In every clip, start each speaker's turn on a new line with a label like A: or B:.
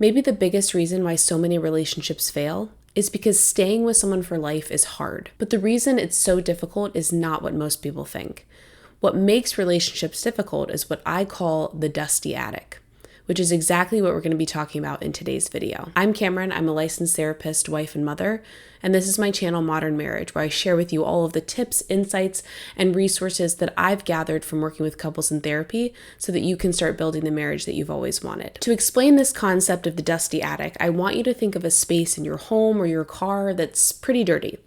A: Maybe the biggest reason why so many relationships fail is because staying with someone for life is hard. But the reason it's so difficult is not what most people think. What makes relationships difficult is what I call the dusty attic, which is exactly what we're going to be talking about in today's video. I'm Cameron. I'm a licensed therapist, wife, and mother, and this is my channel, Modern Marriage, where I share with you all of the tips, insights, and resources that I've gathered from working with couples in therapy so that you can start building the marriage that you've always wanted. To explain this concept of the dusty attic, I want you to think of a space in your home or your car that's pretty dirty.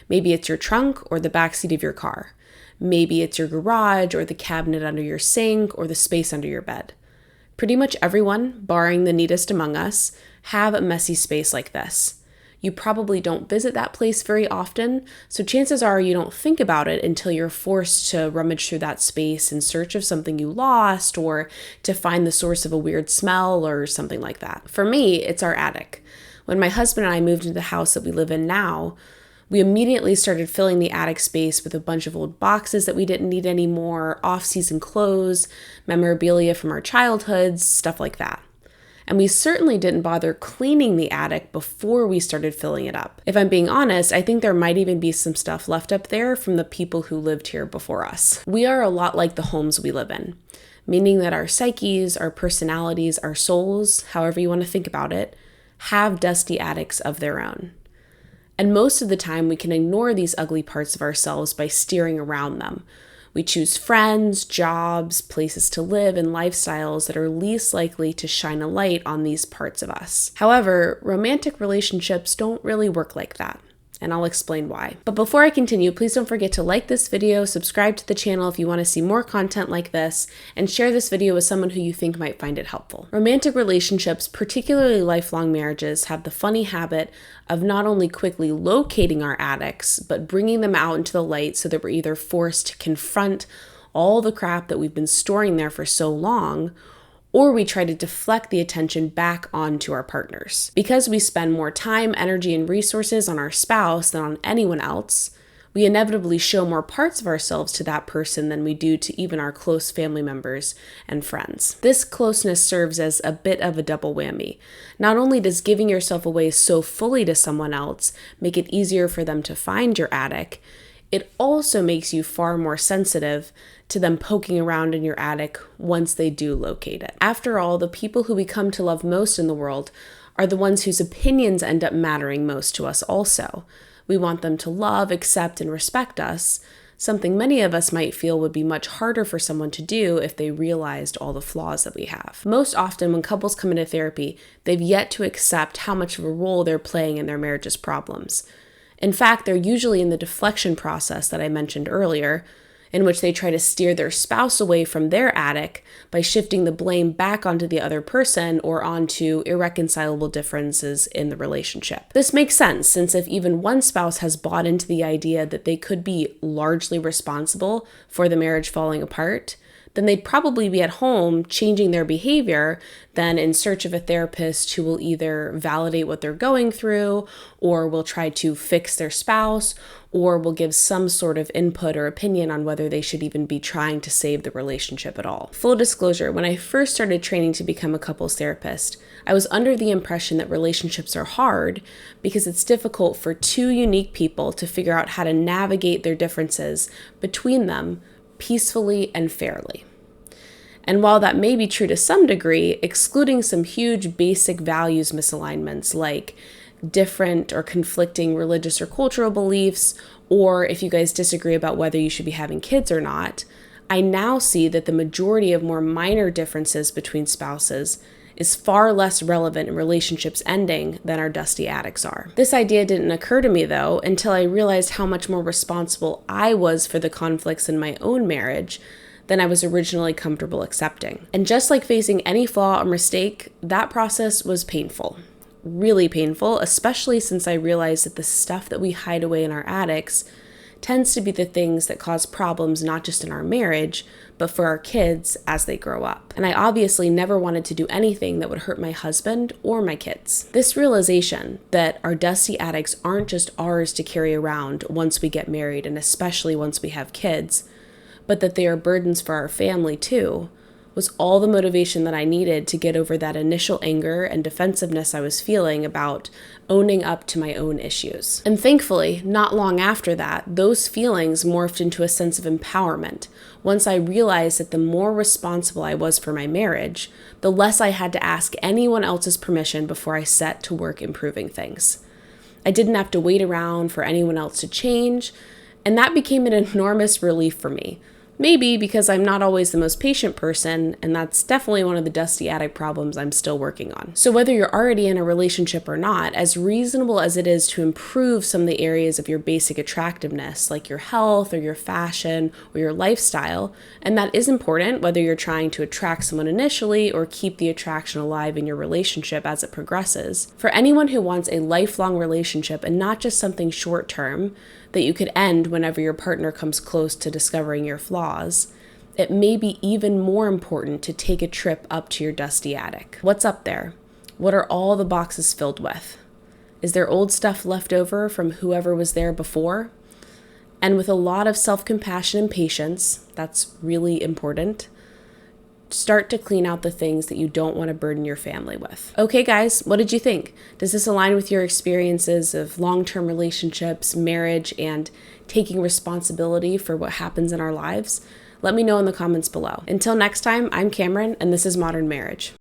A: Maybe it's your trunk or the backseat of your car. Maybe it's your garage or the cabinet under your sink or the space under your bed. Pretty much everyone, barring the neatest among us, have a messy space like this. You probably don't visit that place very often, so chances are you don't think about it until you're forced to rummage through that space in search of something you lost or to find the source of a weird smell or something like that. For me, it's our attic. When my husband and I moved into the house that we live in now, we immediately started filling the attic space with a bunch of old boxes that we didn't need anymore, off-season clothes, memorabilia from our childhoods, stuff like that. And we certainly didn't bother cleaning the attic before we started filling it up. If I'm being honest, I think there might even be some stuff left up there from the people who lived here before us. We are a lot like the homes we live in, meaning that our psyches, our personalities, our souls, however you want to think about it, have dusty attics of their own. And most of the time, we can ignore these ugly parts of ourselves by steering around them. We choose friends, jobs, places to live, and lifestyles that are least likely to shine a light on these parts of us. However, romantic relationships don't really work like that, and I'll explain why. But before I continue, please don't forget to like this video, subscribe to the channel if you want to see more content like this, and share this video with someone who you think might find it helpful. Romantic relationships, particularly lifelong marriages, have the funny habit of not only quickly locating our attics, but bringing them out into the light so that we're either forced to confront all the crap that we've been storing there for so long, or we try to deflect the attention back onto our partners. Because we spend more time, energy, and resources on our spouse than on anyone else, we inevitably show more parts of ourselves to that person than we do to even our close family members and friends. This closeness serves as a bit of a double whammy. Not only does giving yourself away so fully to someone else make it easier for them to find your attic, it also makes you far more sensitive to them poking around in your attic once they do locate it. After all, the people who we come to love most in the world are the ones whose opinions end up mattering most to us also. We want them to love, accept, and respect us, something many of us might feel would be much harder for someone to do if they realized all the flaws that we have. Most often, when couples come into therapy, they've yet to accept how much of a role they're playing in their marriage's problems. In fact, they're usually in the deflection process that I mentioned earlier, in which they try to steer their spouse away from their attic by shifting the blame back onto the other person or onto irreconcilable differences in the relationship. This makes sense, since if even one spouse has bought into the idea that they could be largely responsible for the marriage falling apart, then they'd probably be at home changing their behavior than in search of a therapist who will either validate what they're going through, or will try to fix their spouse, or will give some sort of input or opinion on whether they should even be trying to save the relationship at all. Full disclosure, when I first started training to become a couples therapist, I was under the impression that relationships are hard because it's difficult for two unique people to figure out how to navigate their differences between them peacefully and fairly. And while that may be true to some degree, excluding some huge basic values misalignments like different or conflicting religious or cultural beliefs, or if you guys disagree about whether you should be having kids or not, I now see that the majority of more minor differences between spouses is far less relevant in relationships ending than our dusty attics are. This idea didn't occur to me, though, until I realized how much more responsible I was for the conflicts in my own marriage than I was originally comfortable accepting. And just like facing any flaw or mistake, that process was painful. Really painful, especially since I realized that the stuff that we hide away in our attics tends to be the things that cause problems not just in our marriage, but for our kids as they grow up. And I obviously never wanted to do anything that would hurt my husband or my kids. This realization that our dusty attics aren't just ours to carry around once we get married, and especially once we have kids, but that they are burdens for our family too, was all the motivation that I needed to get over that initial anger and defensiveness I was feeling about owning up to my own issues. And thankfully, not long after that, those feelings morphed into a sense of empowerment once I realized that the more responsible I was for my marriage, the less I had to ask anyone else's permission before I set to work improving things. I didn't have to wait around for anyone else to change, and that became an enormous relief for me. Maybe because I'm not always the most patient person, and that's definitely one of the dusty attic problems I'm still working on. So whether you're already in a relationship or not, as reasonable as it is to improve some of the areas of your basic attractiveness, like your health or your fashion or your lifestyle, and that is important whether you're trying to attract someone initially or keep the attraction alive in your relationship as it progresses, for anyone who wants a lifelong relationship and not just something short-term that you could end whenever your partner comes close to discovering your flaws, it may be even more important to take a trip up to your dusty attic. What's up there? What are all the boxes filled with? Is there old stuff left over from whoever was there before? And with a lot of self-compassion and patience, that's really important, start to clean out the things that you don't want to burden your family with. Okay, guys, what did you think? Does this align with your experiences of long-term relationships, marriage, and taking responsibility for what happens in our lives? Let me know in the comments below. Until next time, I'm Cameron, and this is Modern Marriage.